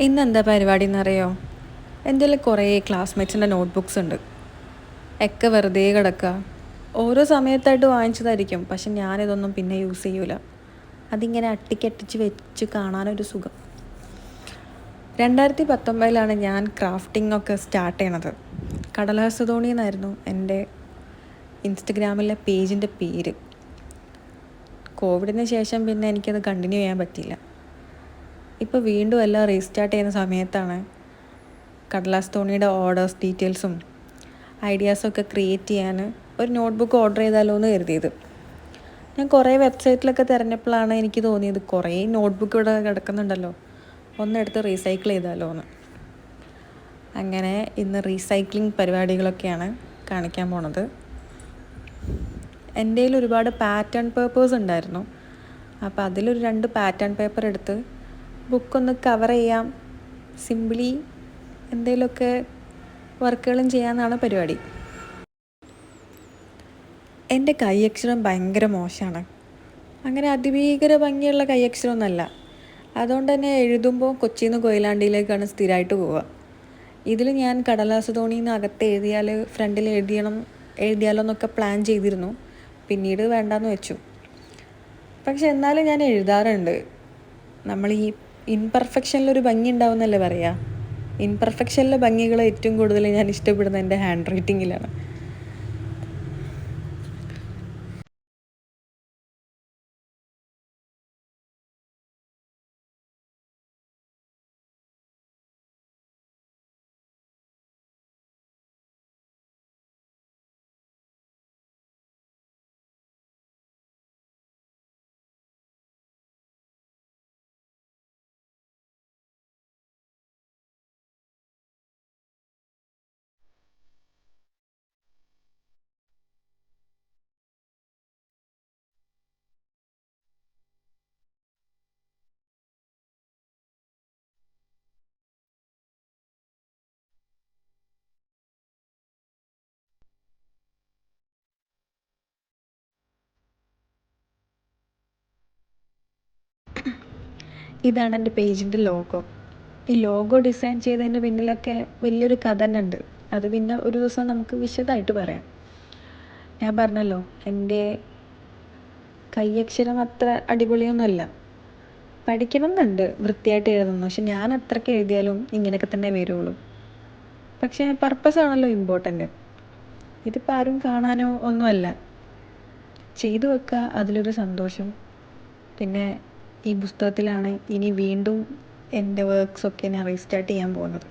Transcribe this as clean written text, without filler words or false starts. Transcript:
ഇന്നെന്താ പരിപാടി എന്നറിയോ? എൻ്റെ കയ്യിൽ കുറേ ക്ലാസ്മേറ്റ്സിൻ്റെ നോട്ട്ബുക്സ് ഉണ്ട്. ഒക്കെ വെറുതെ കിടക്കുക. ഓരോ സമയത്തായിട്ട് വാങ്ങിച്ചതായിരിക്കും, പക്ഷെ ഞാനിതൊന്നും പിന്നെ യൂസ് ചെയ്യൂല. അതിങ്ങനെ അട്ടിക്കട്ടിച്ച് വെച്ച് കാണാനൊരു സുഖം. 2019 ഞാൻ ക്രാഫ്റ്റിംഗ് ഒക്കെ സ്റ്റാർട്ട് ചെയ്യണത്. കടലാസ് തോണി എന്നായിരുന്നു എൻ്റെ ഇൻസ്റ്റഗ്രാമിലെ പേജിൻ്റെ പേര്. കോവിഡിന് ശേഷം പിന്നെ എനിക്കത് കണ്ടിന്യൂ ചെയ്യാൻ പറ്റിയില്ല. ഇപ്പോൾ വീണ്ടും എല്ലാം റീസ്റ്റാർട്ട് ചെയ്യുന്ന സമയത്താണ് കടലാസ് തോണിയുടെ ഓർഡേഴ്സ് ഡീറ്റെയിൽസും ഐഡിയാസൊക്കെ ക്രിയേറ്റ് ചെയ്യാൻ ഒരു നോട്ട്ബുക്ക് ഓർഡർ ചെയ്താലോ എന്ന് കരുതിയത്. ഞാൻ കുറേ വെബ്സൈറ്റിലൊക്കെ തിരഞ്ഞപ്പോഴാണ് എനിക്ക് തോന്നിയത് കുറേ നോട്ട്ബുക്ക് ഇവിടെ കിടക്കുന്നുണ്ടല്ലോ, ഒന്നെടുത്ത് റീസൈക്കിൾ ചെയ്താലോ എന്ന്. അങ്ങനെ ഇന്ന് റീസൈക്ലിംഗ് പരിപാടികളൊക്കെയാണ് കാണിക്കാൻ പോണത്. എൻ്റെ കയ്യിൽ ഒരുപാട് പാറ്റേൺ പേപ്പേഴ്സ് ഉണ്ടായിരുന്നു. അപ്പോൾ അതിലൊരു 2 പാറ്റേൺ പേപ്പർ എടുത്ത് ബുക്കൊന്ന് കവർ ചെയ്യാം, സിംപിളി എന്തെങ്കിലുമൊക്കെ വർക്കുകളും ചെയ്യാമെന്നാണ് പരിപാടി. എൻ്റെ കൈയക്ഷരം ഭയങ്കര മോശമാണ്. അങ്ങനെ അതിഭീകര ഭംഗിയുള്ള കൈയക്ഷരമൊന്നുമല്ല. അതുകൊണ്ട് തന്നെ എഴുതുമ്പോൾ കൊച്ചിയിൽ നിന്ന് കൊയിലാണ്ടിയിലേക്കാണ് സ്ഥിരമായിട്ട് പോവുക. ഇതിൽ ഞാൻ കടലാസ് തോണിയിൽ നിന്ന് അകത്ത് എഴുതിയാൽ ഫ്രണ്ടിൽ എഴുതിയാലോ എന്നൊക്കെ പ്ലാൻ ചെയ്തിരുന്നു. പിന്നീട് വേണ്ടാന്ന് വെച്ചു. പക്ഷെ എന്നാലും ഞാൻ എഴുതാറുണ്ട്. നമ്മൾ ഈ ഇൻപെർഫെക്ഷനിലൊരു ഭംഗി ഉണ്ടാവുന്നല്ലേ പറയുക. ഇൻപെർഫെക്ഷനിലെ ഭംഗികൾ ഏറ്റവും കൂടുതൽ ഞാൻ ഇഷ്ടപ്പെടുന്നത് എൻ്റെ ഹാൻഡ് റൈറ്റിങ്ങിലാണ്. ഇതാണ് എൻ്റെ പേജിൻ്റെ ലോഗോ. ഈ ലോഗോ ഡിസൈൻ ചെയ്തതിൻ്റെ പിന്നിലൊക്കെ വലിയൊരു കഥ തന്നെ ഉണ്ട്. അത് പിന്നെ ഒരു ദിവസം നമുക്ക് വിശദമായിട്ട് പറയാം. ഞാൻ പറഞ്ഞല്ലോ, എൻ്റെ കൈയക്ഷരം അത്ര അടിപൊളിയൊന്നുമല്ല. പഠിക്കണം എന്നുണ്ട് വൃത്തിയായിട്ട് എഴുതുന്നു, പക്ഷെ ഞാൻ അത്രയ്ക്ക് എഴുതിയാലും ഇങ്ങനെയൊക്കെ തന്നെ വരുള്ളൂ. പക്ഷേ പർപ്പസ് ആണല്ലോ ഇമ്പോർട്ടൻ്റ്. ഇതിപ്പോൾ ആരും കാണാനോ ഒന്നുമല്ല. ചെയ്തു വെക്കുക, അതിലൊരു സന്തോഷം. പിന്നെ ഈ പുസ്തകത്തിലാണ് ഇനി വീണ്ടും എൻ്റെ വർക്ക്സൊക്കെ ഞാൻ റീസ്റ്റാർട്ട് ചെയ്യാൻ പോകുന്നത്.